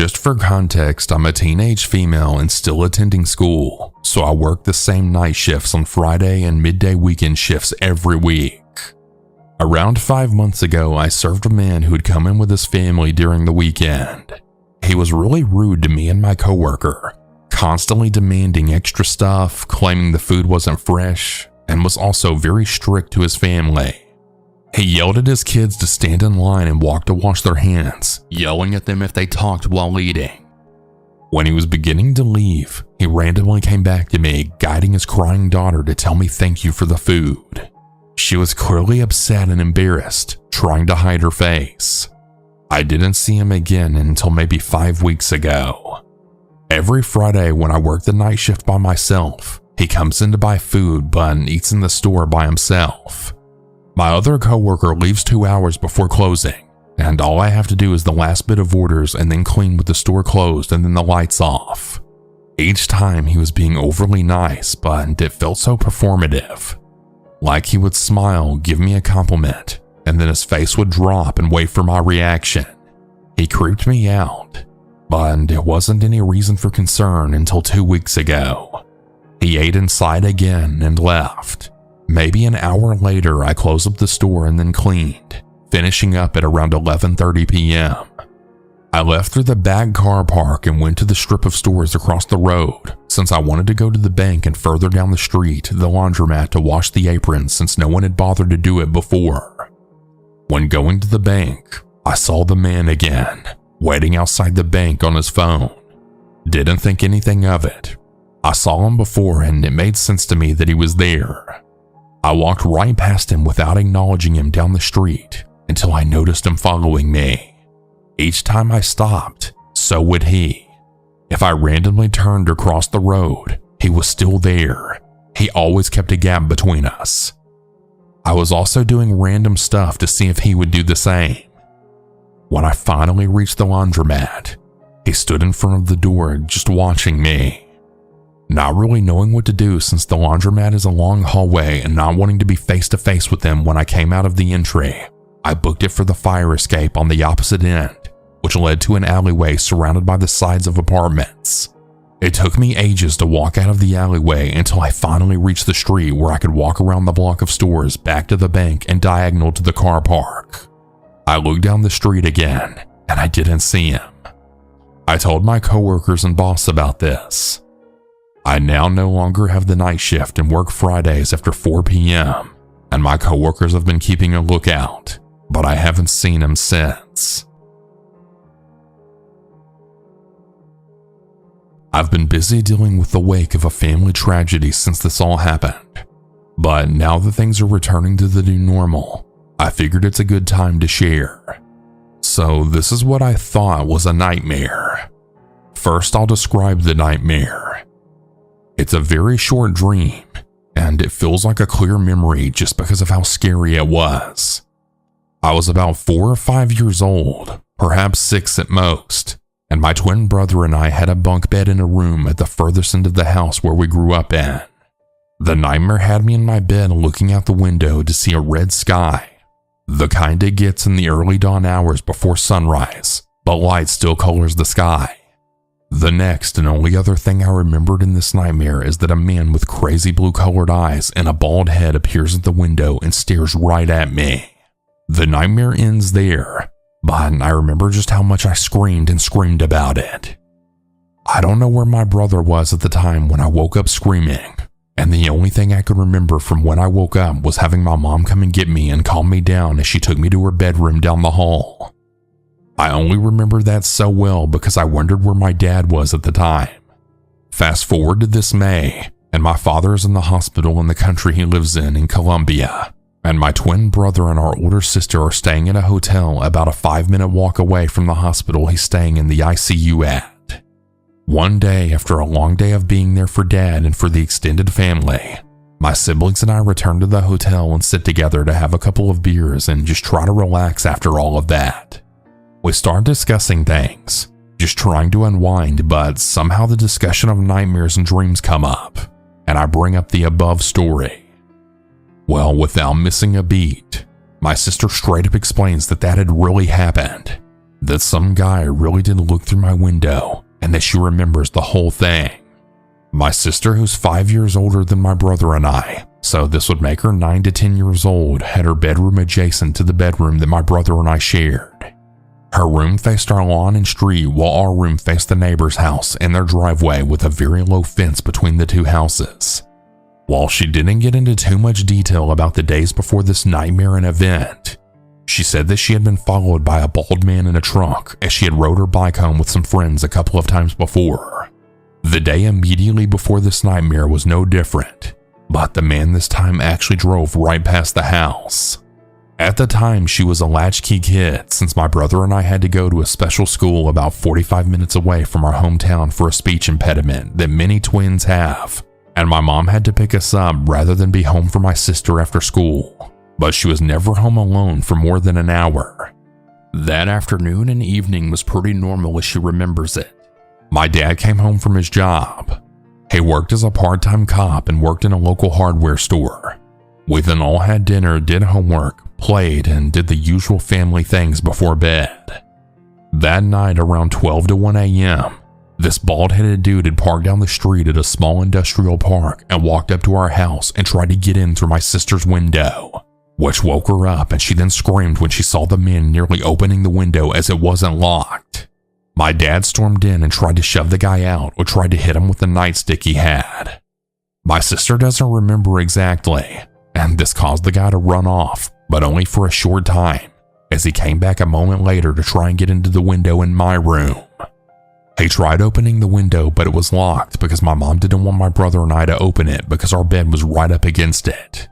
Just for context, I'm a teenage female and still attending school, so I work the same night shifts on Friday and midday weekend shifts every week. Around 5 months ago, I served a man who had come in with his family during the weekend. He was really rude to me and my coworker, constantly demanding extra stuff, claiming the food wasn't fresh, and was also very strict to his family. He yelled at his kids to stand in line and walk to wash their hands, yelling at them if they talked while eating. When he was beginning to leave, he randomly came back to me, guiding his crying daughter to tell me thank you for the food. She was clearly upset and embarrassed, trying to hide her face. I didn't see him again until maybe 5 weeks ago. Every Friday when I work the night shift by myself, he comes in to buy food but eats in the store by himself. My other coworker leaves 2 hours before closing, and all I have to do is the last bit of orders and then clean with the store closed and then the lights off. Each time he was being overly nice, but it felt so performative. Like he would smile, give me a compliment, and then his face would drop and wait for my reaction. He creeped me out, but it wasn't any reason for concern until 2 weeks ago. He ate inside again and left. Maybe an hour later, I closed up the store and then cleaned, finishing up at around 11:30 p.m. I left through the back car park and went to the strip of stores across the road since I wanted to go to the bank and further down the street to the laundromat to wash the aprons since no one had bothered to do it before. When going to the bank, I saw the man again, waiting outside the bank on his phone. Didn't think anything of it. I saw him before and it made sense to me that he was there. I walked right past him without acknowledging him down the street until I noticed him following me. Each time I stopped, so would he. If I randomly turned or crossed the road, he was still there. He always kept a gap between us. I was also doing random stuff to see if he would do the same. When I finally reached the laundromat, he stood in front of the door just watching me. Not really knowing what to do since the laundromat is a long hallway and not wanting to be face to face with him when I came out of the entry, I booked it for the fire escape on the opposite end, which led to an alleyway surrounded by the sides of apartments. It took me ages to walk out of the alleyway until I finally reached the street where I could walk around the block of stores back to the bank and diagonal to the car park. I looked down the street again and I didn't see him. I told my coworkers and boss about this. I now no longer have the night shift and work Fridays after 4 p.m., and my coworkers have been keeping a lookout, but I haven't seen him since. I've been busy dealing with the wake of a family tragedy since this all happened, but now that things are returning to the new normal, I figured it's a good time to share. So this is what I thought was a nightmare. First, I'll describe the nightmare. It's a very short dream, and it feels like a clear memory just because of how scary it was. I was about 4 or 5 years old, perhaps 6 at most, and my twin brother and I had a bunk bed in a room at the furthest end of the house where we grew up in. The nightmare had me in my bed looking out the window to see a red sky, the kind it gets in the early dawn hours before sunrise, but light still colors the sky. The next and only other thing I remembered in this nightmare is that a man with crazy blue-colored eyes and a bald head appears at the window and stares right at me. The nightmare ends there, but I remember just how much I screamed and screamed about it. I don't know where my brother was at the time when I woke up screaming, and the only thing I could remember from when I woke up was having my mom come and get me and calm me down as she took me to her bedroom down the hall. I only remember that so well because I wondered where my dad was at the time. Fast forward to this May, and my father is in the hospital in the country he lives in Colombia, and my twin brother and our older sister are staying in a hotel about a 5-minute walk away from the hospital he's staying in the ICU at. One day, after a long day of being there for Dad and for the extended family, my siblings and I return to the hotel and sit together to have a couple of beers and just try to relax after all of that. We start discussing things, just trying to unwind, but somehow the discussion of nightmares and dreams come up, and I bring up the above story. Well, without missing a beat, my sister straight up explains that had really happened. that some guy really did look through my window and that she remembers the whole thing. My sister, who's 5 years older than my brother and I, so this would make her 9 to 10 years old, had her bedroom adjacent to the bedroom that my brother and I shared. Her room faced our lawn and street, while our room faced the neighbor's house and their driveway with a very low fence between the two houses. While she didn't get into too much detail about the days before this nightmare and event, she said that she had been followed by a bald man in a truck as she had rode her bike home with some friends a couple of times before. The day immediately before this nightmare was no different, but the man this time actually drove right past the house. At the time, she was a latchkey kid since my brother and I had to go to a special school about 45 minutes away from our hometown for a speech impediment that many twins have, and my mom had to pick us up rather than be home for my sister after school. But she was never home alone for more than an hour. That afternoon and evening was pretty normal as she remembers it. My dad came home from his job. He worked as a part-time cop and worked in a local hardware store. We then all had dinner, did homework, played, and did the usual family things before bed. That night around 12 to 1 a.m., this bald-headed dude had parked down the street at a small industrial park and walked up to our house and tried to get in through my sister's window, which woke her up, and she then screamed when she saw the man nearly opening the window as it wasn't locked. My dad stormed in and tried to shove the guy out or tried to hit him with the nightstick he had. My sister doesn't remember exactly, and this caused the guy to run off, but only for a short time, as he came back a moment later to try and get into the window in my room. He tried opening the window, but it was locked because my mom didn't want my brother and I to open it because our bed was right up against it.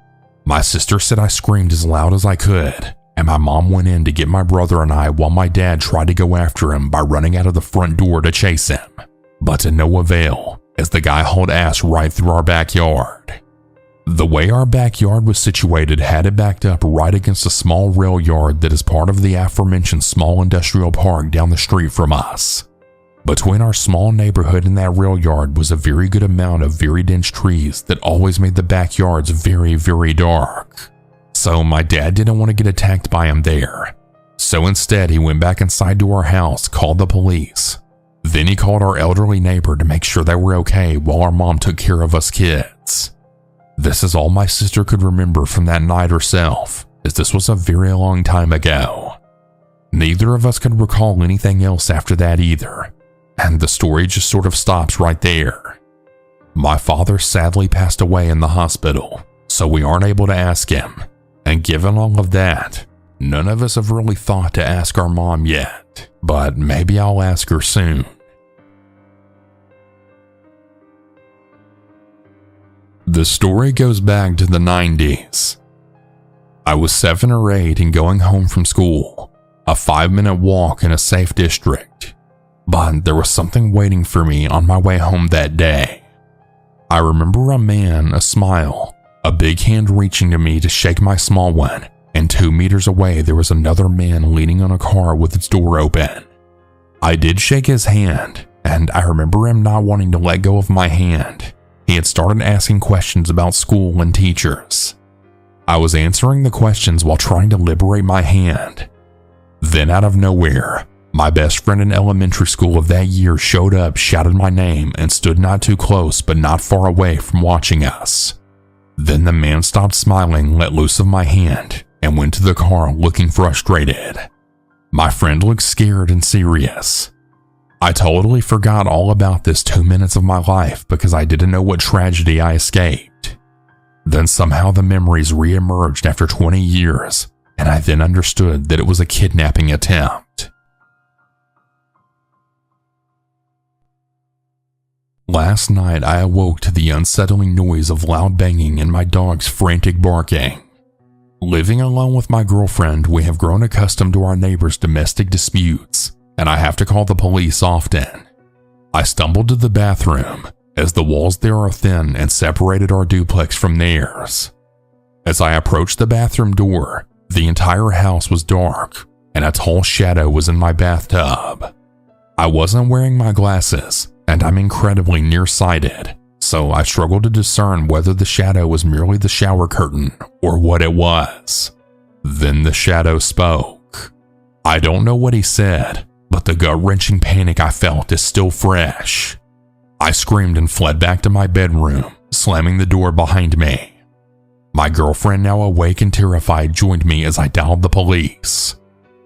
My sister said I screamed as loud as I could, and my mom went in to get my brother and I while my dad tried to go after him by running out of the front door to chase him, but to no avail, as the guy hauled ass right through our backyard. The way our backyard was situated had it backed up right against a small rail yard that is part of the aforementioned small industrial park down the street from us. Between our small neighborhood and that rail yard was a very good amount of very dense trees that always made the backyards very, very dark. So my dad didn't want to get attacked by him there. So instead, he went back inside to our house, called the police. Then he called our elderly neighbor to make sure they were okay while our mom took care of us kids. This is all my sister could remember from that night herself, as this was a very long time ago. Neither of us could recall anything else after that either, and the story just sort of stops right there. My father sadly passed away in the hospital, so we aren't able to ask him, and given all of that, none of us have really thought to ask our mom yet, but maybe I'll ask her soon. The story goes back to the 90s. I was 7 or 8 and going home from school, a 5-minute walk in a safe district, but there was something waiting for me on my way home that day. I remember a man, a smile, a big hand reaching to me to shake my small one, and 2 meters away there was another man leaning on a car with its door open. I did shake his hand, and I remember him not wanting to let go of my hand. He had started asking questions about school and teachers. I was answering the questions while trying to liberate my hand. Then out of nowhere, my best friend in elementary school of that year showed up, shouted my name, and stood not too close but not far away from watching us. Then the man stopped smiling, let loose of my hand, and went to the car looking frustrated. My friend looked scared and serious. I totally forgot all about this 2 minutes of my life because I didn't know what tragedy I escaped. Then somehow the memories re-emerged after 20 years, and I then understood that it was a kidnapping attempt. Last night I awoke to the unsettling noise of loud banging and my dog's frantic barking. Living alone with my girlfriend, we have grown accustomed to our neighbors' domestic disputes, and I have to call the police often. I stumbled to the bathroom, as the walls there are thin and separated our duplex from theirs. As I approached the bathroom door, the entire house was dark, and a tall shadow was in my bathtub. I wasn't wearing my glasses, and I'm incredibly nearsighted, so I struggled to discern whether the shadow was merely the shower curtain or what it was. Then the shadow spoke. I don't know what he said, but the gut-wrenching panic I felt is still fresh. I screamed and fled back to my bedroom, slamming the door behind me. My girlfriend, now awake and terrified, joined me as I dialed the police.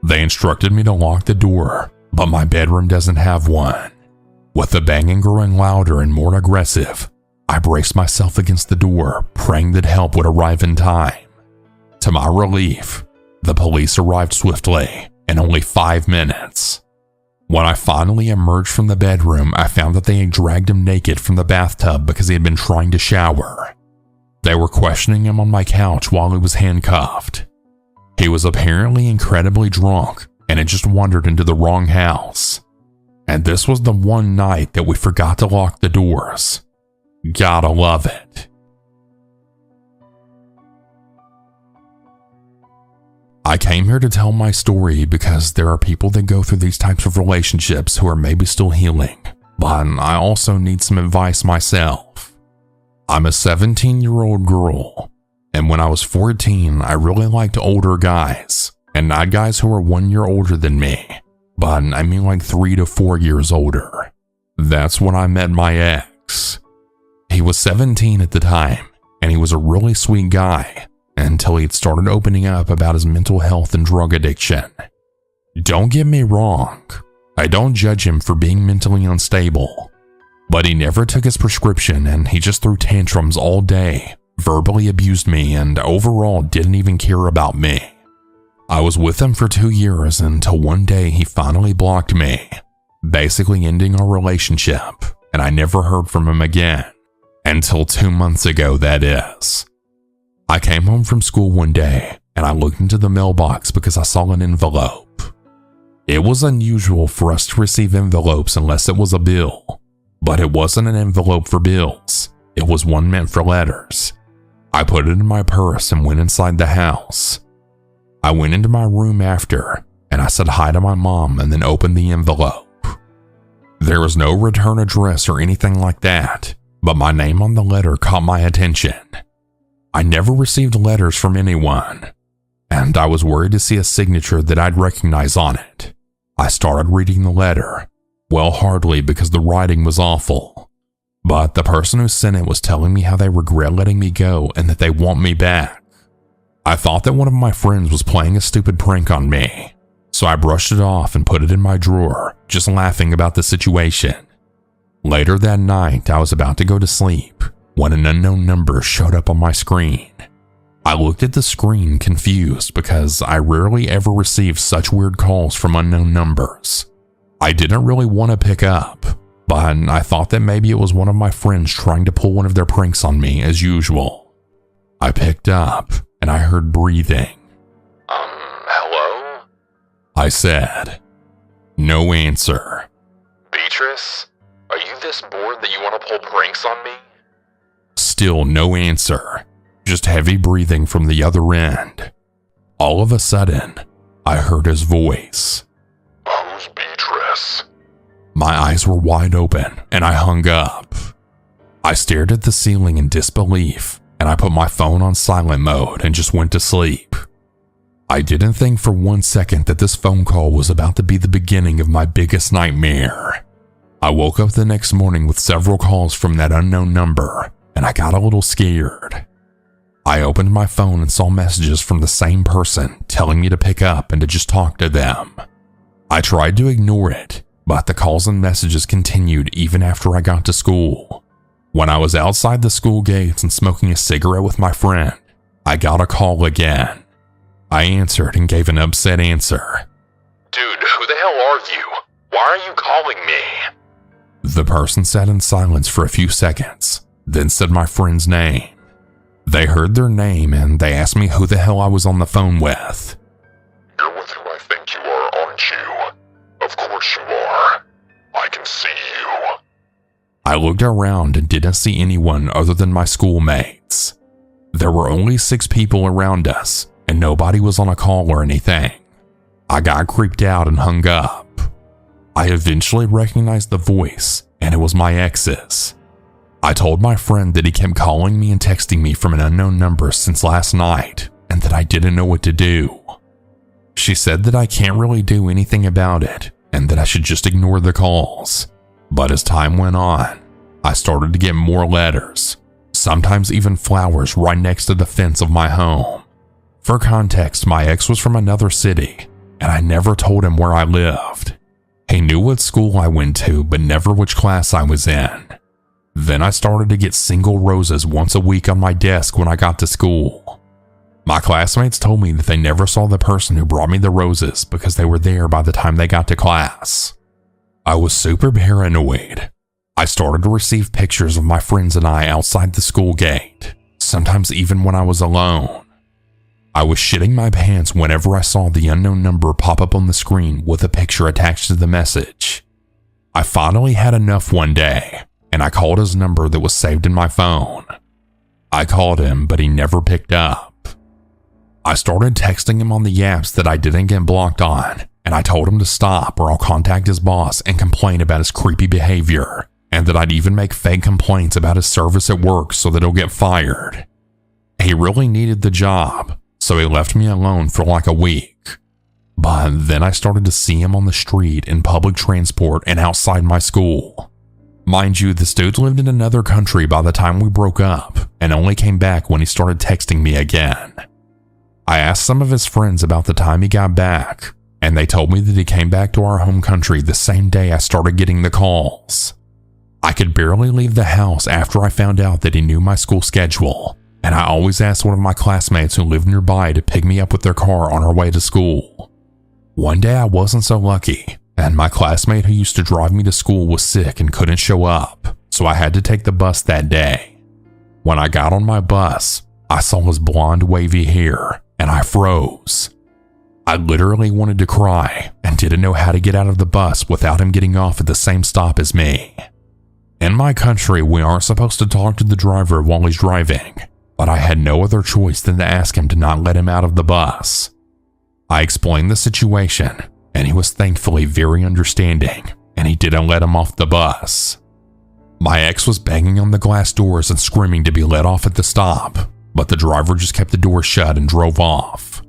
They instructed me to lock the door, but my bedroom doesn't have one. With the banging growing louder and more aggressive, I braced myself against the door, praying that help would arrive in time. To my relief, the police arrived swiftly, in only 5 minutes. When I finally emerged from the bedroom, I found that they had dragged him naked from the bathtub because he had been trying to shower. They were questioning him on my couch while he was handcuffed. He was apparently incredibly drunk and had just wandered into the wrong house. And this was the one night that we forgot to lock the doors. Gotta love it. I came here to tell my story because there are people that go through these types of relationships who are maybe still healing, but I also need some advice myself. I'm a 17-year-old girl, and when I was 14, I really liked older guys, and not guys who were 1 year older than me, but I mean like 3 to 4 years older. That's when I met my ex. He was 17 at the time, and he was a really sweet guy, until he'd started opening up about his mental health and drug addiction. Don't get me wrong, I don't judge him for being mentally unstable, but he never took his prescription and he just threw tantrums all day, verbally abused me, and overall didn't even care about me. I was with him for 2 years until one day he finally blocked me, basically ending our relationship, and I never heard from him again. Until 2 months ago, that is. I came home from school one day and I looked into the mailbox because I saw an envelope. It was unusual for us to receive envelopes unless it was a bill, but it wasn't an envelope for bills. It was one meant for letters. I put it in my purse and went inside the house. I went into my room after and I said hi to my mom and then opened the envelope. There was no return address or anything like that, but my name on the letter caught my attention. I never received letters from anyone, and I was worried to see a signature that I'd recognize on it. I started reading the letter, well, hardly because the writing was awful, but the person who sent it was telling me how they regret letting me go and that they want me back. I thought that one of my friends was playing a stupid prank on me, so I brushed it off and put it in my drawer, just laughing about the situation. Later that night, I was about to go to sleep when an unknown number showed up on my screen. I looked at the screen confused because I rarely ever received such weird calls from unknown numbers. I didn't really want to pick up, but I thought that maybe it was one of my friends trying to pull one of their pranks on me as usual. I picked up and I heard breathing. Hello? I said. No answer. Beatrice? Are you this bored that you want to pull pranks on me? Still no answer, just heavy breathing from the other end. All of a sudden, I heard his voice. Who's Beatrice? My eyes were wide open and I hung up. I stared at the ceiling in disbelief and I put my phone on silent mode and just went to sleep. I didn't think for 1 second that this phone call was about to be the beginning of my biggest nightmare. I woke up the next morning with several calls from that unknown number, and I got a little scared. I opened my phone and saw messages from the same person telling me to pick up and to just talk to them. I tried to ignore it, but the calls and messages continued even after I got to school. When I was outside the school gates and smoking a cigarette with my friend, I got a call again. I answered and gave an upset answer. Dude, who the hell are you? Why are you calling me? The person sat in silence for a few seconds, then said my friend's name. They heard their name and they asked me who the hell I was on the phone with. You're with who I think you are, aren't you? Of course you are. I can see you. I looked around and didn't see anyone other than my schoolmates. There were only 6 people around us, and nobody was on a call or anything. I got creeped out and hung up. I eventually recognized the voice, and it was my ex's. I told my friend that he kept calling me and texting me from an unknown number since last night, and that I didn't know what to do. She said that I can't really do anything about it and that I should just ignore the calls. But as time went on, I started to get more letters, sometimes even flowers right next to the fence of my home. For context, my ex was from another city, and I never told him where I lived. He knew what school I went to, but never which class I was in. Then I started to get single roses once a week on my desk when I got to school. My classmates told me that they never saw the person who brought me the roses because they were there by the time they got to class. I was super paranoid. I started to receive pictures of my friends and I outside the school gate, sometimes even when I was alone. I was shitting my pants whenever I saw the unknown number pop up on the screen with a picture attached to the message. I finally had enough one day, and I called his number that was saved in my phone. I called him, but he never picked up. I started texting him on the apps that I didn't get blocked on, and I told him to stop or I'll contact his boss and complain about his creepy behavior, and that I'd even make fake complaints about his service at work so that he'll get fired. He really needed the job, so he left me alone for like a week. But then I started to see him on the street, in public transport, and outside my school. Mind you, this dude lived in another country by the time we broke up and only came back when he started texting me again. I asked some of his friends about the time he got back, and they told me that he came back to our home country the same day I started getting the calls. I could barely leave the house after I found out that he knew my school schedule, and I always asked one of my classmates who lived nearby to pick me up with their car on our way to school. One day I wasn't so lucky, and my classmate who used to drive me to school was sick and couldn't show up, so I had to take the bus that day. When I got on my bus, I saw his blonde wavy hair, and I froze. I literally wanted to cry and didn't know how to get out of the bus without him getting off at the same stop as me. In my country, we aren't supposed to talk to the driver while he's driving, but I had no other choice than to ask him to not let him out of the bus. I explained the situation, and he was thankfully very understanding, and he didn't let him off the bus. My ex was banging on the glass doors and screaming to be let off at the stop, but the driver just kept the door shut and drove off.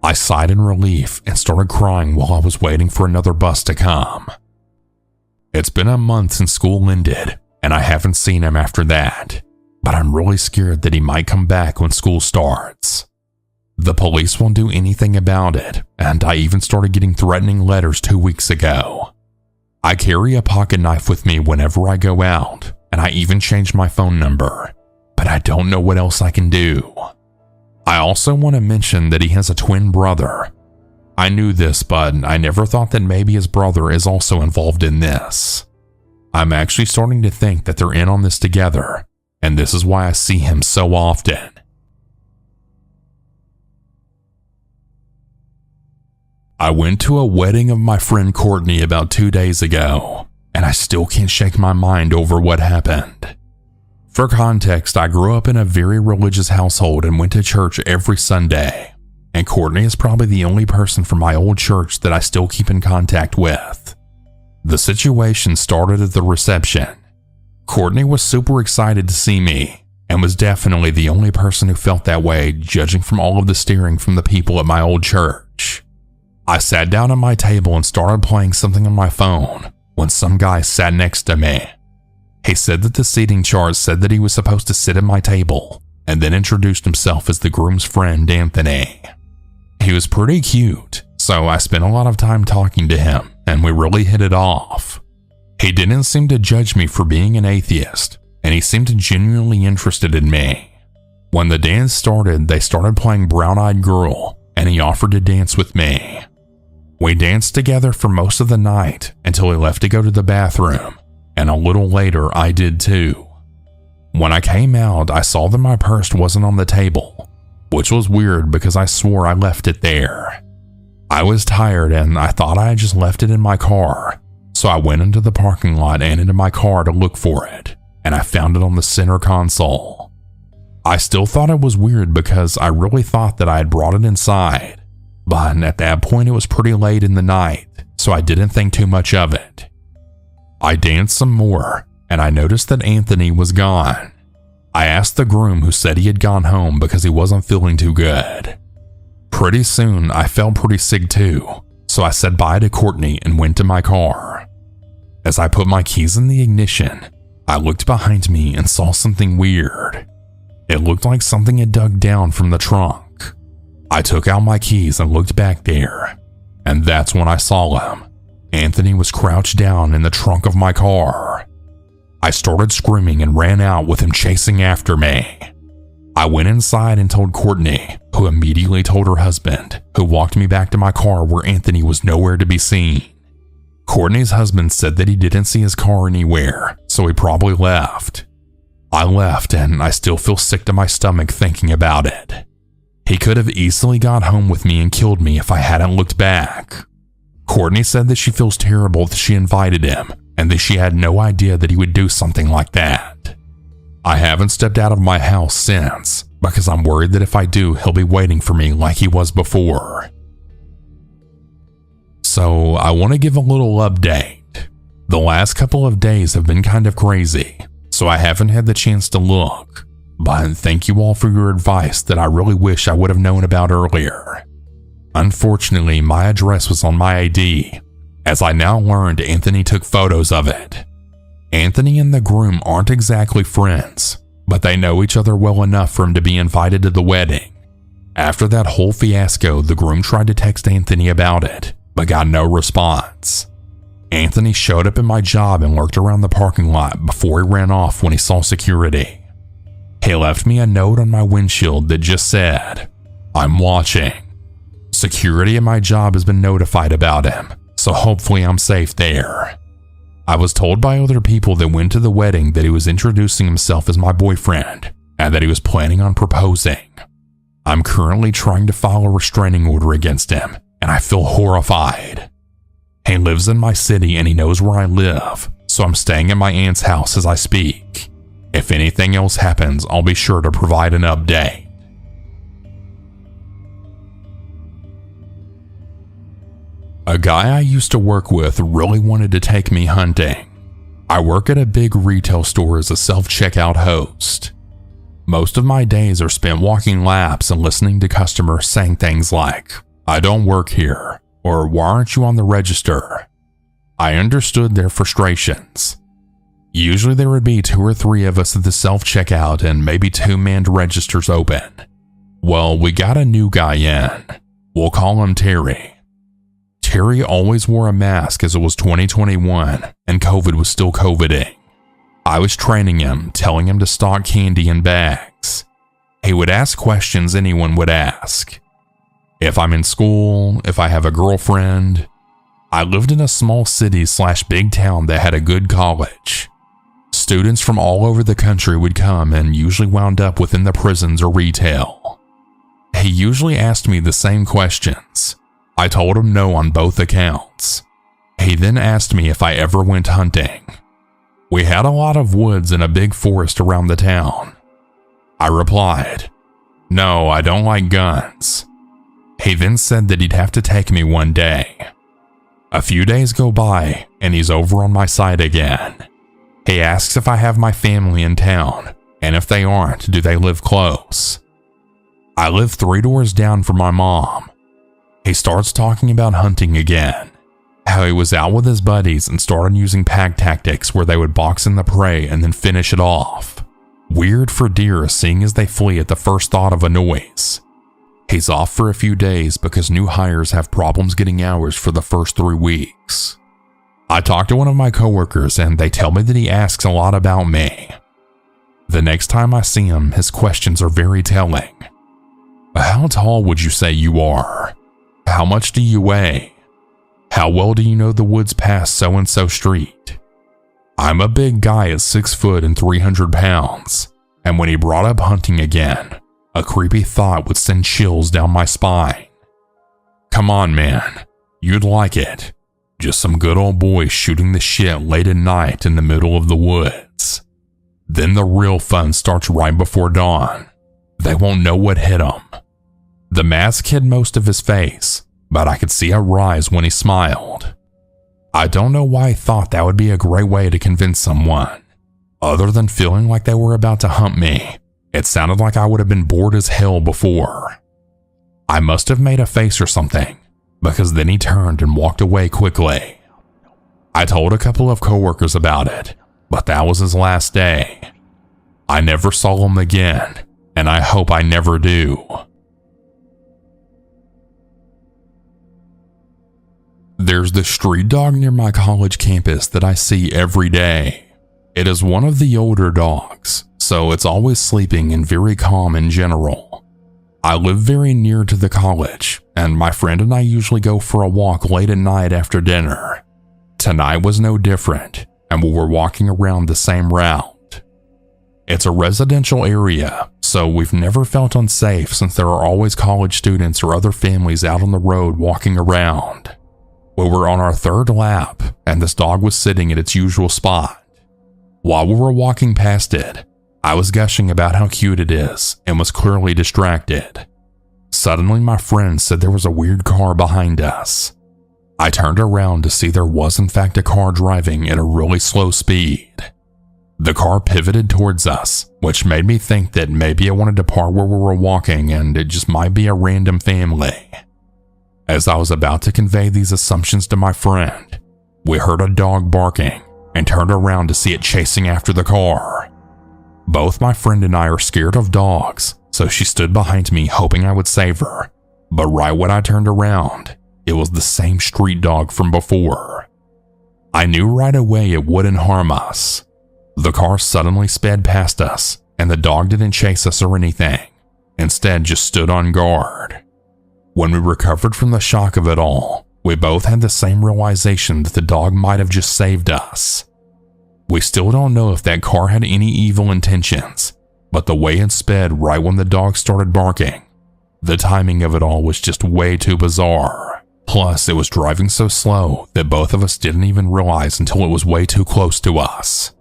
I sighed in relief and started crying while I was waiting for another bus to come. It's been a month since school ended, and I haven't seen him after that, but I'm really scared that he might come back when school starts. The police won't do anything about it, and I even started getting threatening letters 2 weeks ago. I carry a pocket knife with me whenever I go out, and I even changed my phone number, but I don't know what else I can do. I also want to mention that he has a twin brother. I knew this, but I never thought that maybe his brother is also involved in this. I'm actually starting to think that they're in on this together, and this is why I see him so often. I went to a wedding of my friend Courtney about 2 days ago, and I still can't shake my mind over what happened. For context, I grew up in a very religious household and went to church every Sunday, and Courtney is probably the only person from my old church that I still keep in contact with. The situation started at the reception. Courtney was super excited to see me, and was definitely the only person who felt that way, judging from all of the staring from the people at my old church. I sat down at my table and started playing something on my phone when some guy sat next to me. He said that the seating chart said that he was supposed to sit at my table, and then introduced himself as the groom's friend, Anthony. He was pretty cute, so I spent a lot of time talking to him, and we really hit it off. He didn't seem to judge me for being an atheist, and he seemed genuinely interested in me. When the dance started, they started playing Brown Eyed Girl, and he offered to dance with me. We danced together for most of the night until he left to go to the bathroom, and a little later I did too. When I came out, I saw that my purse wasn't on the table, which was weird because I swore I left it there. I was tired and I thought I had just left it in my car, so I went into the parking lot and into my car to look for it, and I found it on the center console. I still thought it was weird because I really thought that I had brought it inside, but at that point it was pretty late in the night, so I didn't think too much of it. I danced some more, and I noticed that Anthony was gone. I asked the groom, who said he had gone home because he wasn't feeling too good. Pretty soon, I felt pretty sick too, so I said bye to Courtney and went to my car. As I put my keys in the ignition, I looked behind me and saw something weird. It looked like something had dug down from the trunk. I took out my keys and looked back there, and that's when I saw him. Anthony was crouched down in the trunk of my car. I started screaming and ran out with him chasing after me. I went inside and told Courtney, who immediately told her husband, who walked me back to my car where Anthony was nowhere to be seen. Courtney's husband said that he didn't see his car anywhere, so he probably left. I left and I still feel sick to my stomach thinking about it. He could have easily got home with me and killed me if I hadn't looked back. Courtney said that she feels terrible that she invited him and that she had no idea that he would do something like that. I haven't stepped out of my house since because I'm worried that if I do, he'll be waiting for me like he was before. So I want to give a little update. The last couple of days have been kind of crazy, so I haven't had the chance to look, but thank you all for your advice that I really wish I would have known about earlier. Unfortunately, my address was on my ID. As I now learned, Anthony took photos of it. Anthony and the groom aren't exactly friends, but they know each other well enough for him to be invited to the wedding. After that whole fiasco, the groom tried to text Anthony about it, but got no response. Anthony showed up at my job and lurked around the parking lot before he ran off when he saw security. He left me a note on my windshield that just said, "I'm watching." Security at my job has been notified about him, so hopefully I'm safe there. I was told by other people that went to the wedding that he was introducing himself as my boyfriend and that he was planning on proposing. I'm currently trying to file a restraining order against him, and I feel horrified. He lives in my city and he knows where I live, so I'm staying at my aunt's house as I speak. If anything else happens, I'll be sure to provide an update. A guy I used to work with really wanted to take me hunting. I work at a big retail store as a self-checkout host. Most of my days are spent walking laps and listening to customers saying things like, "I don't work here," or "Why aren't you on the register?" I understood their frustrations. Usually there would be 2 or 3 of us at the self-checkout and maybe 2 manned registers open. Well, we got a new guy in. We'll call him Terry. Terry always wore a mask as it was 2021 and COVID was still COVIDing. I was training him, telling him to stock candy in bags. He would ask questions anyone would ask. If I'm in school, if I have a girlfriend. I lived in a small city/big town that had a good college. Students from all over the country would come and usually wound up within the prisons or retail. He usually asked me the same questions. I told him no on both accounts. He then asked me if I ever went hunting. We had a lot of woods and a big forest around the town. I replied, "No, I don't like guns." He then said that he'd have to take me one day. A few days go by and he's over on my side again. He asks if I have my family in town, and if they aren't, do they live close? I live 3 doors down from my mom. He starts talking about hunting again, how he was out with his buddies and started using pack tactics where they would box in the prey and then finish it off. Weird for deer, seeing as they flee at the first thought of a noise. He's off for a few days because new hires have problems getting hours for the first 3 weeks. I talked to one of my coworkers and they tell me that he asks a lot about me. The next time I see him, his questions are very telling. How tall would you say you are? How much do you weigh? How well do you know the woods past so-and-so street? I'm a big guy at 6 foot and 300 pounds, and when he brought up hunting again, a creepy thought would send chills down my spine. Come on, man, you'd like it. Just some good old boys shooting the shit late at night in the middle of the woods. Then the real fun starts right before dawn. They won't know what hit them. The mask hid most of his face, but I could see a rise when he smiled. I don't know why I thought that would be a great way to convince someone. Other than feeling like they were about to hump me, it sounded like I would have been bored as hell before. I must have made a face or something, because then he turned and walked away quickly. I told a couple of coworkers about it, but that was his last day. I never saw him again, and I hope I never do. There's this street dog near my college campus that I see every day. It is one of the older dogs, so it's always sleeping and very calm in general. I live very near to the college, and my friend and I usually go for a walk late at night after dinner. Tonight was no different, and we were walking around the same route. It's a residential area, so we've never felt unsafe since there are always college students or other families out on the road walking around. We were on our third lap, and this dog was sitting at its usual spot. While we were walking past it, I was gushing about how cute it is and was clearly distracted. Suddenly, my friend said there was a weird car behind us. I turned around to see there was in fact a car driving at a really slow speed. The car pivoted towards us, which made me think that maybe it wanted to park where we were walking and it just might be a random family. As I was about to convey these assumptions to my friend, we heard a dog barking and turned around to see it chasing after the car. Both my friend and I are scared of dogs, so she stood behind me hoping I would save her, but right when I turned around, it was the same street dog from before. I knew right away it wouldn't harm us. The car suddenly sped past us, and the dog didn't chase us or anything, instead just stood on guard. When we recovered from the shock of it all, we both had the same realization that the dog might have just saved us. We still don't know if that car had any evil intentions, but the way it sped right when the dog started barking, the timing of it all was just way too bizarre. Plus, it was driving so slow that both of us didn't even realize until it was way too close to us.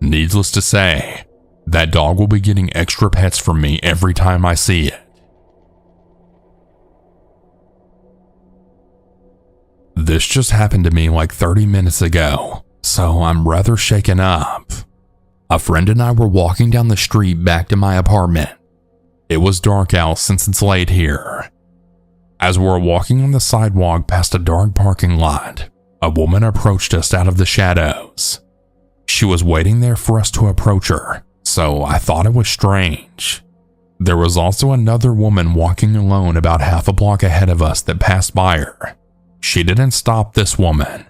Needless to say, that dog will be getting extra pets from me every time I see it. This just happened to me like 30 minutes ago, so I'm rather shaken up. A friend and I were walking down the street back to my apartment. It was dark out since it's late here. As we were walking on the sidewalk past a dark parking lot, a woman approached us out of the shadows. She was waiting there for us to approach her, so I thought it was strange. There was also another woman walking alone about half a block ahead of us that passed by her. She didn't stop this woman.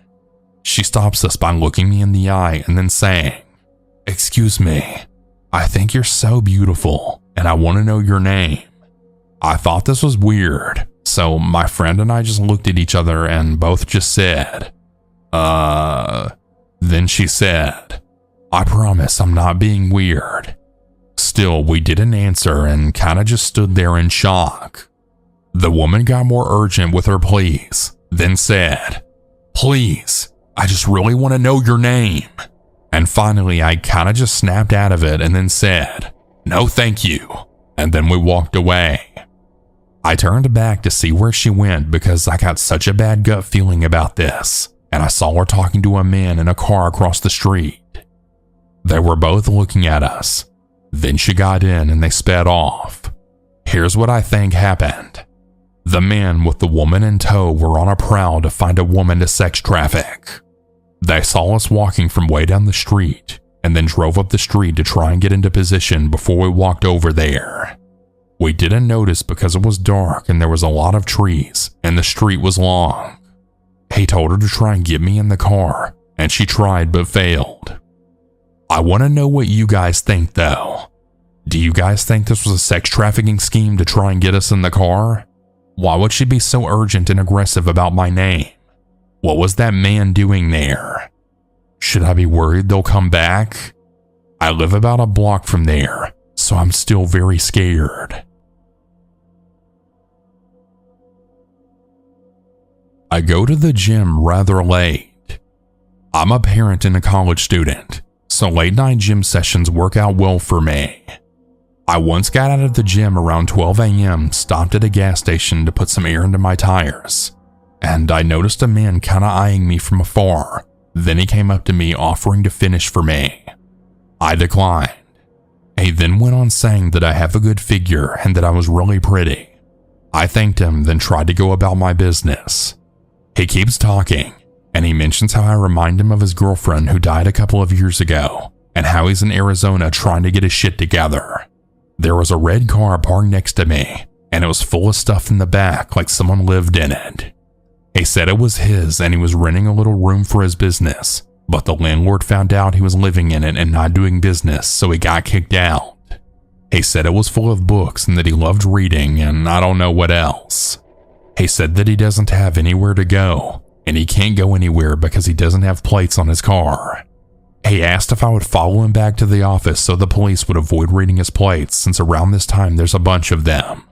She stops us by looking me in the eye and then saying, "Excuse me, I think you're so beautiful and I want to know your name." I thought this was weird, so my friend and I just looked at each other and both just said, Then she said, "I promise I'm not being weird." Still, we didn't answer and kinda just stood there in shock. The woman got more urgent with her pleas, then said, "Please, I just really want to know your name." And finally, I kinda just snapped out of it and then said, "No thank you," and then we walked away. I turned back to see where she went because I got such a bad gut feeling about this, and I saw her talking to a man in a car across the street. They were both looking at us. Then she got in and they sped off. Here's what I think happened. The man with the woman in tow were on a prowl to find a woman to sex traffic. They saw us walking from way down the street and then drove up the street to try and get into position before we walked over there. We didn't notice because it was dark and there was a lot of trees and the street was long. He told her to try and get me in the car, and she tried but failed. I want to know what you guys think though. Do you guys think this was a sex trafficking scheme to try and get us in the car? Why would she be so urgent and aggressive about my name? What was that man doing there? Should I be worried they'll come back? I live about a block from there, so I'm still very scared. I go to the gym rather late. I'm a parent and a college student, so late night gym sessions work out well for me. I once got out of the gym around 12 a.m., stopped at a gas station to put some air into my tires, and I noticed a man kinda eyeing me from afar. Then he came up to me offering to finish for me. I declined. He then went on saying that I have a good figure and that I was really pretty. I thanked him, then tried to go about my business. He keeps talking, and he mentions how I remind him of his girlfriend who died a couple of years ago, and how he's in Arizona trying to get his shit together. There was a red car parked next to me, and it was full of stuff in the back like someone lived in it. He said it was his and he was renting a little room for his business, but the landlord found out he was living in it and not doing business, so he got kicked out. He said it was full of books and that he loved reading and I don't know what else. He said that he doesn't have anywhere to go, and he can't go anywhere because he doesn't have plates on his car. He asked if I would follow him back to the office so the police would avoid reading his plates, since around this time there's a bunch of them.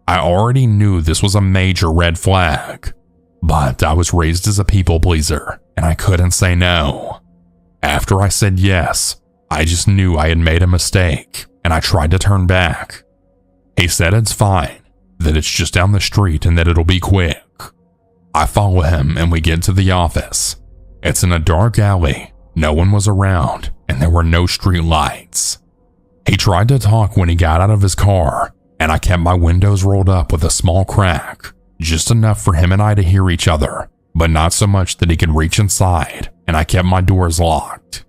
I already knew this was a major red flag, but I was raised as a people pleaser and I couldn't say no. After I said yes, I just knew I had made a mistake and I tried to turn back. He said it's fine, that it's just down the street and that it'll be quick. I follow him and we get to the office. It's in a dark alley, no one was around, and there were no street lights. He tried to talk when he got out of his car, and I kept my windows rolled up with a small crack, just enough for him and I to hear each other, but not so much that he could reach inside, and I kept my doors locked.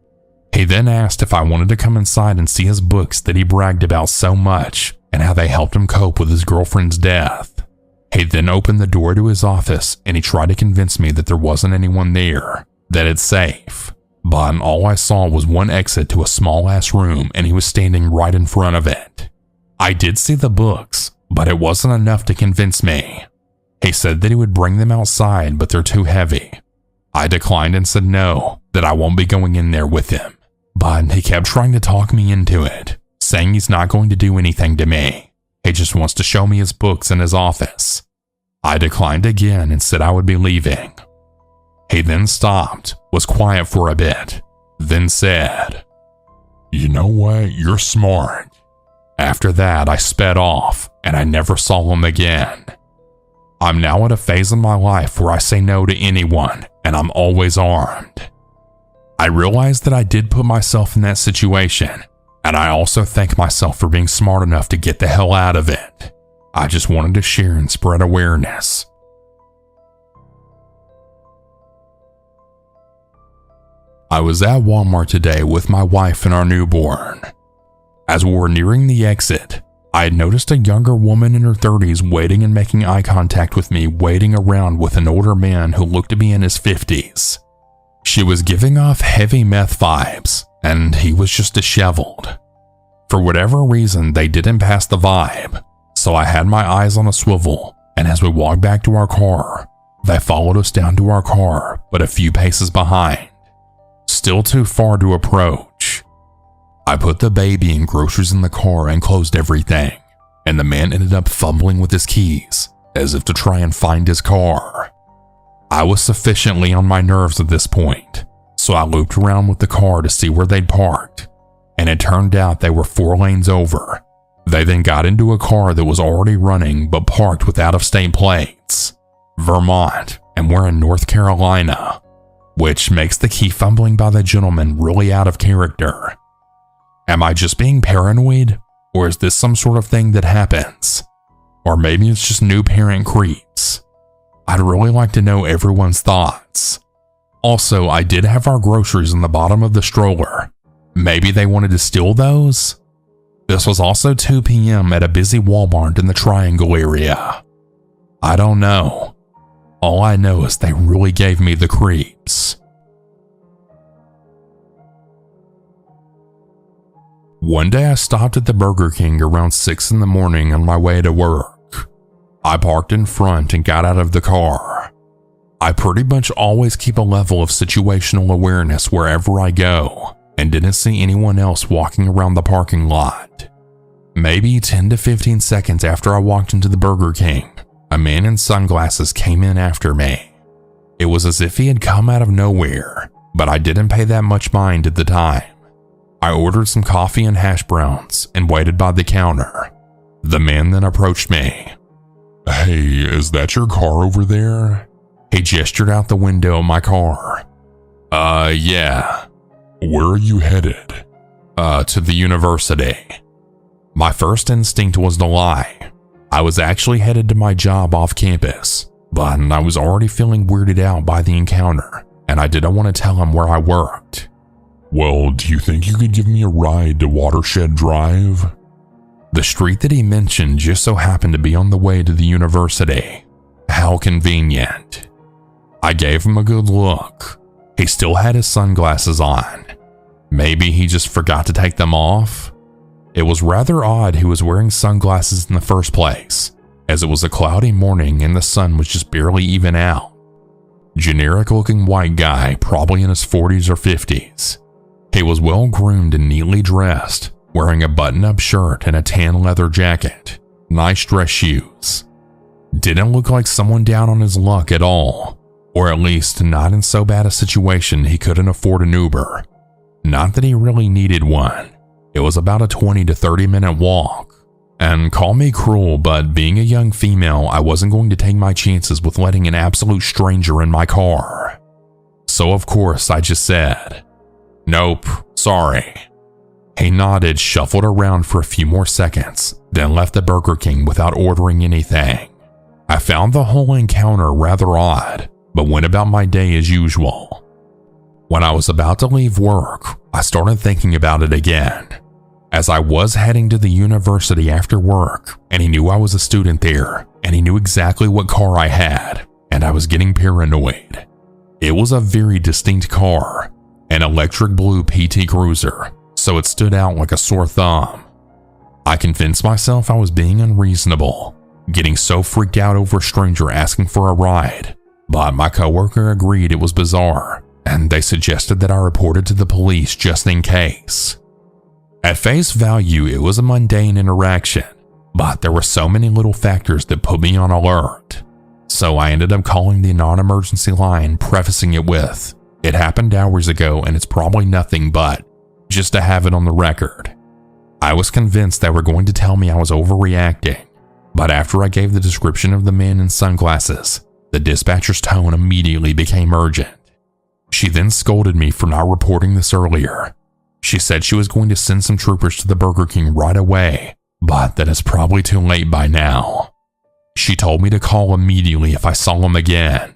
He then asked if I wanted to come inside and see his books that he bragged about so much and how they helped him cope with his girlfriend's death. He then opened the door to his office and he tried to convince me that there wasn't anyone there, that it's safe. But all I saw was one exit to a small-ass room and he was standing right in front of it. I did see the books, but it wasn't enough to convince me. He said that he would bring them outside, but they're too heavy. I declined and said no, that I won't be going in there with him. But he kept trying to talk me into it, saying he's not going to do anything to me. He just wants to show me his books in his office. I declined again and said I would be leaving. He then stopped, was quiet for a bit, then said, "You know what? You're smart." After that, I sped off and I never saw him again. I'm now at a phase in my life where I say no to anyone and I'm always armed. I realized that I did put myself in that situation, and I also thank myself for being smart enough to get the hell out of it. I just wanted to share and spread awareness. I was at Walmart today with my wife and our newborn. As we were nearing the exit, I had noticed a younger woman in her 30s waiting and making eye contact with me, waiting around with an older man who looked to be in his 50s. She was giving off heavy meth vibes, and he was just disheveled. For whatever reason, they didn't pass the vibe, so I had my eyes on a swivel, and as we walked back to our car, they followed us down to our car, but a few paces behind. Still too far to approach. I put the baby and groceries in the car and closed everything, and the man ended up fumbling with his keys, as if to try and find his car. I was sufficiently on my nerves at this point, so I looped around with the car to see where they'd parked, and it turned out they were 4 lanes over. They then got into a car that was already running but parked with out-of-state plates, Vermont, and we're in North Carolina, which makes the key fumbling by the gentleman really out of character. Am I just being paranoid, or is this some sort of thing that happens? Or maybe it's just new parent creeps. I'd really like to know everyone's thoughts. Also, I did have our groceries in the bottom of the stroller. Maybe they wanted to steal those? This was also 2 p.m. at a busy Walmart in the Triangle area. I don't know. All I know is they really gave me the creeps. One day I stopped at the Burger King around 6 in the morning on my way to work. I parked in front and got out of the car. I pretty much always keep a level of situational awareness wherever I go, and didn't see anyone else walking around the parking lot. Maybe 10 to 15 seconds after I walked into the Burger King, a man in sunglasses came in after me. It was as if he had come out of nowhere, but I didn't pay that much mind at the time. I ordered some coffee and hash browns and waited by the counter. The man then approached me. "Hey, is that your car over there?" He gestured out the window of my car. Yeah. "Where are you headed?" To the university." My first instinct was to lie. I was actually headed to my job off campus, but I was already feeling weirded out by the encounter, and I didn't want to tell him where I worked. Well, do you think you could give me a ride to Watershed Drive? The street that he mentioned just so happened to be on the way to the university. How convenient. I gave him a good look. He still had his sunglasses on. Maybe he just forgot to take them off? It was rather odd he was wearing sunglasses in the first place, as it was a cloudy morning and the sun was just barely even out. Generic looking white guy, probably in his 40s or 50s. He was well groomed and neatly dressed, wearing a button-up shirt and a tan leather jacket, nice dress shoes. Didn't look like someone down on his luck at all, or at least not in so bad a situation he couldn't afford an Uber. Not that he really needed one. It was about a 20 to 30 minute walk. And call me cruel, but being a young female, I wasn't going to take my chances with letting an absolute stranger in my car. So of course I just said, "Nope, sorry." He nodded, shuffled around for a few more seconds, then left the Burger King without ordering anything. I found the whole encounter rather odd, but went about my day as usual. When I was about to leave work, I started thinking about it again. As I was heading to the university after work, and he knew I was a student there, and he knew exactly what car I had, and I was getting paranoid. It was a very distinct car, an electric blue PT Cruiser, so it stood out like a sore thumb. I convinced myself I was being unreasonable, getting so freaked out over a stranger asking for a ride, but my coworker agreed it was bizarre, and they suggested that I report it to the police just in case. At face value, it was a mundane interaction, but there were so many little factors that put me on alert. So I ended up calling the non-emergency line, prefacing it with, "It happened hours ago and it's probably nothing but," just to have it on the record. I was convinced they were going to tell me I was overreacting, but after I gave the description of the man in sunglasses, the dispatcher's tone immediately became urgent. She then scolded me for not reporting this earlier. She said she was going to send some troopers to the Burger King right away, but that it's probably too late by now. She told me to call immediately if I saw him again.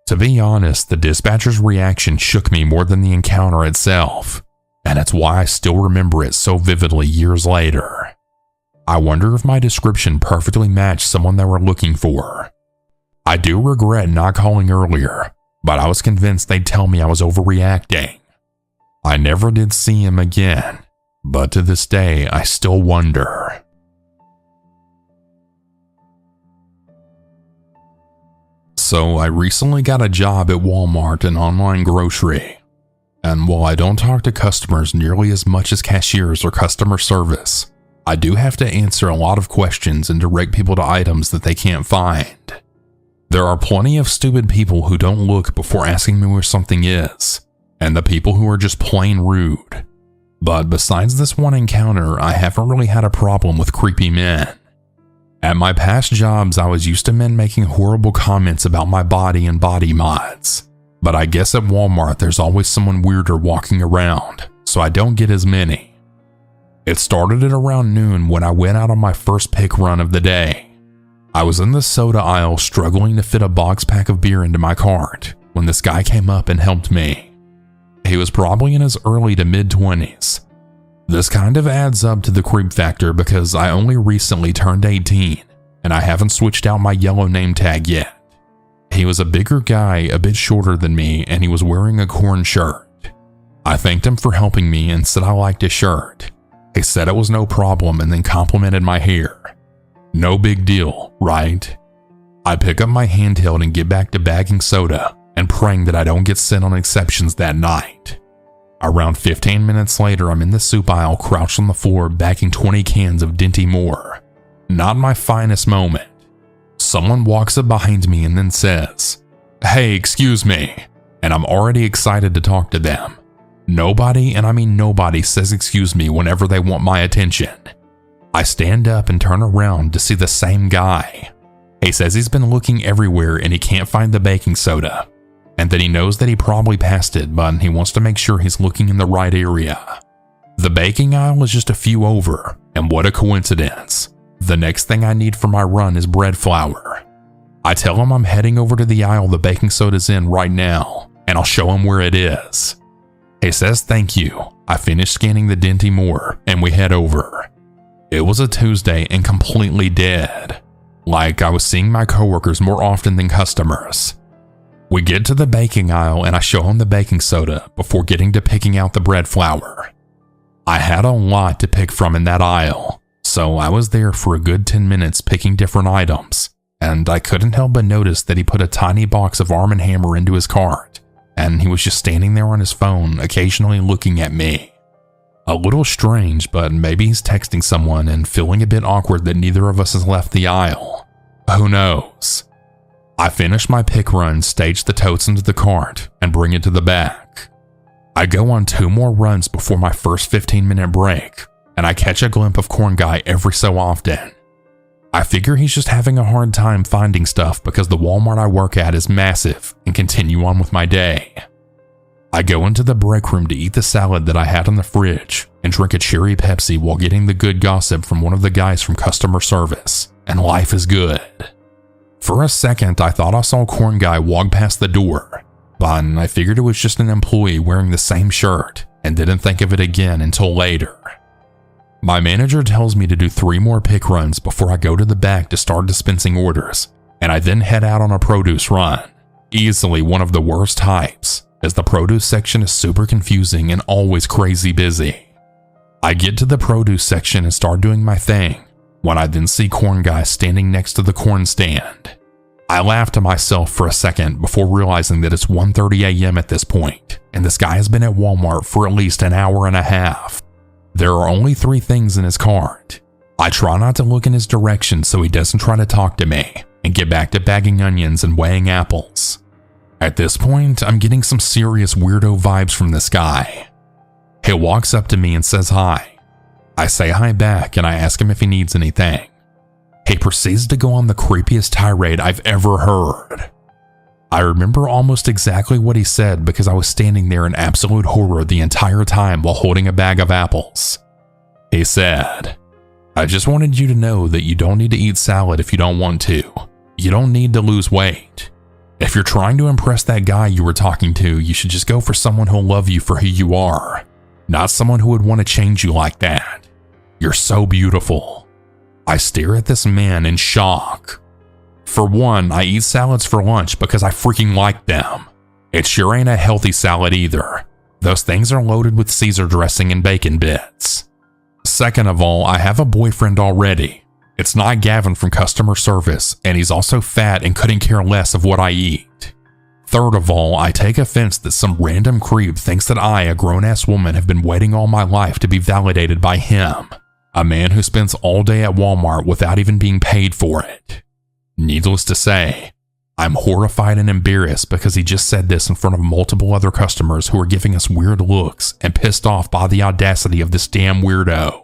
To be honest, the dispatcher's reaction shook me more than the encounter itself, and it's why I still remember it so vividly years later. I wonder if my description perfectly matched someone they were looking for. I do regret not calling earlier, but I was convinced they'd tell me I was overreacting. I never did see him again, but to this day I still wonder. So I recently got a job at Walmart in online grocery. And while I don't talk to customers nearly as much as cashiers or customer service, I do have to answer a lot of questions and direct people to items that they can't find. There are plenty of stupid people who don't look before asking me where something is, and the people who are just plain rude. But besides this one encounter, I haven't really had a problem with creepy men. At my past jobs, I was used to men making horrible comments about my body and body mods. But I guess at Walmart there's always someone weirder walking around, so I don't get as many. It started at around noon when I went out on my first pick run of the day. I was in the soda aisle struggling to fit a box pack of beer into my cart when this guy came up and helped me. He was probably in his early to mid-20s. This kind of adds up to the creep factor because I only recently turned 18 and I haven't switched out my yellow name tag yet. He was a bigger guy, a bit shorter than me, and he was wearing a corn shirt. I thanked him for helping me and said I liked his shirt. He said it was no problem and then complimented my hair. No big deal, right? I pick up my handheld and get back to bagging soda and praying that I don't get sent on exceptions that night. Around 15 minutes later, I'm in the soup aisle crouched on the floor bagging 20 cans of Dinty Moore. Not my finest moment. Someone walks up behind me and then says, "Hey, excuse me," and I'm already excited to talk to them. Nobody, and I mean nobody, says excuse me whenever they want my attention. I stand up and turn around to see the same guy. He says he's been looking everywhere and he can't find the baking soda, and that he knows that he probably passed it, but he wants to make sure he's looking in the right area. The baking aisle is just a few over, and what a coincidence. The next thing I need for my run is bread flour. I tell him I'm heading over to the aisle the baking soda's in right now, and I'll show him where it is. He says thank you. I finish scanning the Dinty Moore, and we head over. It was a Tuesday and completely dead. Like I was seeing my coworkers more often than customers. We get to the baking aisle and I show him the baking soda before getting to picking out the bread flour. I had a lot to pick from in that aisle, so I was there for a good 10 minutes picking different items, and I couldn't help but notice that he put a tiny box of Arm & Hammer into his cart, and he was just standing there on his phone, occasionally looking at me. A little strange, but maybe he's texting someone and feeling a bit awkward that neither of us has left the aisle. Who knows? I finish my pick run, stage the totes into the cart, and bring it to the back. I go on 2 more runs before my first 15-minute break, and I catch a glimpse of Corn Guy every so often. I figure he's just having a hard time finding stuff because the Walmart I work at is massive, and continue on with my day. I go into the break room to eat the salad that I had in the fridge and drink a cherry Pepsi while getting the good gossip from one of the guys from customer service, and life is good. For a second, I thought I saw Corn Guy walk past the door, but I figured it was just an employee wearing the same shirt and didn't think of it again until later. My manager tells me to do 3 more pick runs before I go to the back to start dispensing orders, and I then head out on a produce run. Easily one of the worst types, as the produce section is super confusing and always crazy busy. I get to the produce section and start doing my thing, when I then see Corn Guy standing next to the corn stand. I laugh to myself for a second before realizing that it's 1:30 a.m. at this point, and this guy has been at Walmart for at least an hour and a half. There are only 3 things in his cart. I try not to look in his direction so he doesn't try to talk to me, and get back to bagging onions and weighing apples. At this point, I'm getting some serious weirdo vibes from this guy. He walks up to me and says hi. I say hi back and I ask him if he needs anything. He proceeds to go on the creepiest tirade I've ever heard. I remember almost exactly what he said because I was standing there in absolute horror the entire time while holding a bag of apples. He said, "I just wanted you to know that you don't need to eat salad if you don't want to. You don't need to lose weight. If you're trying to impress that guy you were talking to, you should just go for someone who'll love you for who you are, not someone who would want to change you like that. You're so beautiful." I stare at this man in shock. For one, I eat salads for lunch because I freaking like them. It sure ain't a healthy salad either. Those things are loaded with Caesar dressing and bacon bits. Second of all, I have a boyfriend already. It's not Gavin from customer service, and he's also fat and couldn't care less of what I eat. Third of all, I take offense that some random creep thinks that I, a grown-ass woman, have been waiting all my life to be validated by him, a man who spends all day at Walmart without even being paid for it. Needless to say, I'm horrified and embarrassed because he just said this in front of multiple other customers who are giving us weird looks and pissed off by the audacity of this damn weirdo.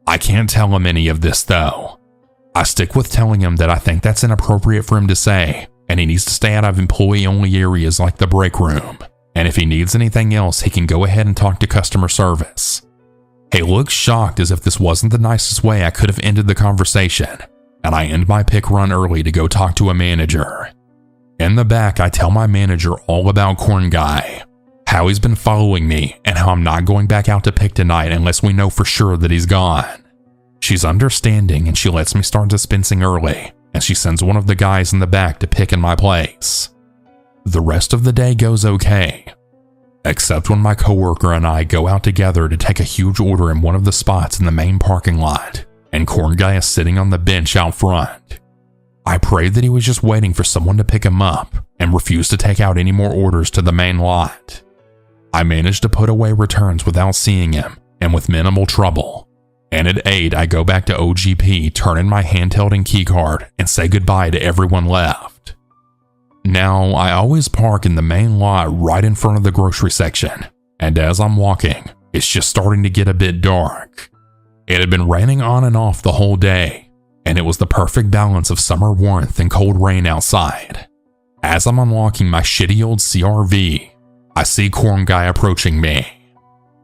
I can't tell him any of this though. I stick with telling him that I think that's inappropriate for him to say, and he needs to stay out of employee-only areas like the break room, and if he needs anything else, he can go ahead and talk to customer service. He looks shocked as if this wasn't the nicest way I could have ended the conversation, and I end my pick run early to go talk to a manager. In the back, I tell my manager all about Corn Guy, how he's been following me, and how I'm not going back out to pick tonight unless we know for sure that he's gone. She's understanding and she lets me start dispensing early, and she sends one of the guys in the back to pick in my place. The rest of the day goes okay, except when my coworker and I go out together to take a huge order in one of the spots in the main parking lot, and Corn Guy is sitting on the bench out front. I prayed that he was just waiting for someone to pick him up and refused to take out any more orders to the main lot. I managed to put away returns without seeing him and with minimal trouble. And at 8, I go back to OGP, turn in my handheld and keycard, and say goodbye to everyone left. Now, I always park in the main lot right in front of the grocery section, and as I'm walking, it's just starting to get a bit dark. It had been raining on and off the whole day, and it was the perfect balance of summer warmth and cold rain outside. As I'm unlocking my shitty old CR-V, I see Corn Guy approaching me.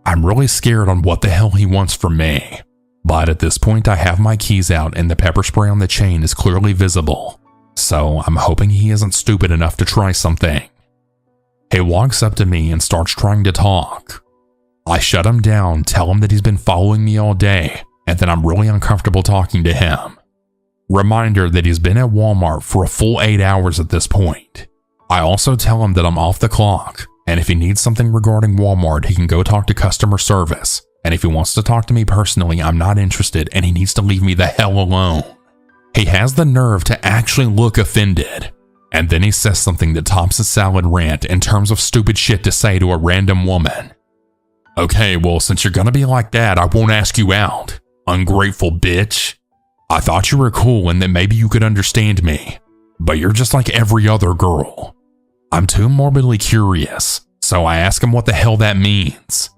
I'm really scared on what the hell he wants from me. But at this point, I have my keys out and the pepper spray on the chain is clearly visible, so I'm hoping he isn't stupid enough to try something. He walks up to me and starts trying to talk. I shut him down, tell him that he's been following me all day, and that I'm really uncomfortable talking to him. Reminder that he's been at Walmart for a full 8 hours at this point. I also tell him that I'm off the clock, and if he needs something regarding Walmart, he can go talk to customer service. And if he wants to talk to me personally, I'm not interested and he needs to leave me the hell alone. He has the nerve to actually look offended. And then he says something that tops a salad rant in terms of stupid shit to say to a random woman. Okay, well, since you're gonna be like that, I won't ask you out. Ungrateful bitch. I thought you were cool and that maybe you could understand me. But you're just like every other girl. I'm too morbidly curious, so I ask him what the hell that means.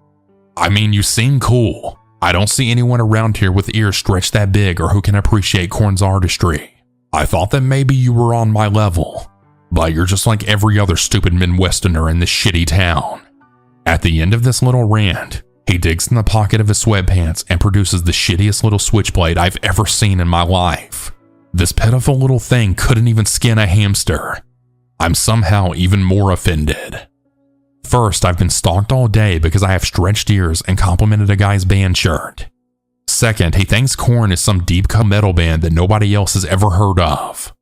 I mean, you seem cool. I don't see anyone around here with ears stretched that big or who can appreciate Korn's artistry. I thought that maybe you were on my level, but you're just like every other stupid Midwesterner in this shitty town. At the end of this little rant, he digs in the pocket of his sweatpants and produces the shittiest little switchblade I've ever seen in my life. This pitiful little thing couldn't even skin a hamster. I'm somehow even more offended. First, I've been stalked all day because I have stretched ears and complimented a guy's band shirt. Second, he thinks Korn is some deep cut metal band that nobody else has ever heard of.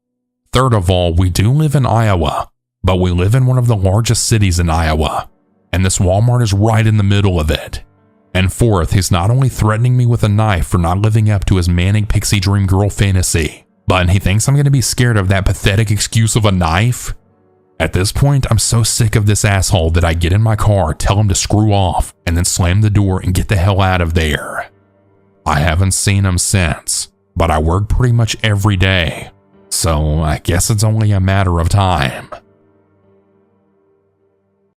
Third of all, we do live in Iowa, but we live in one of the largest cities in Iowa, and this Walmart is right in the middle of it. And fourth, he's not only threatening me with a knife for not living up to his manic pixie dream girl fantasy, but he thinks I'm going to be scared of that pathetic excuse of a knife. At this point, I'm so sick of this asshole that I get in my car, tell him to screw off, and then slam the door and get the hell out of there. I haven't seen him since, but I work pretty much every day, so I guess it's only a matter of time.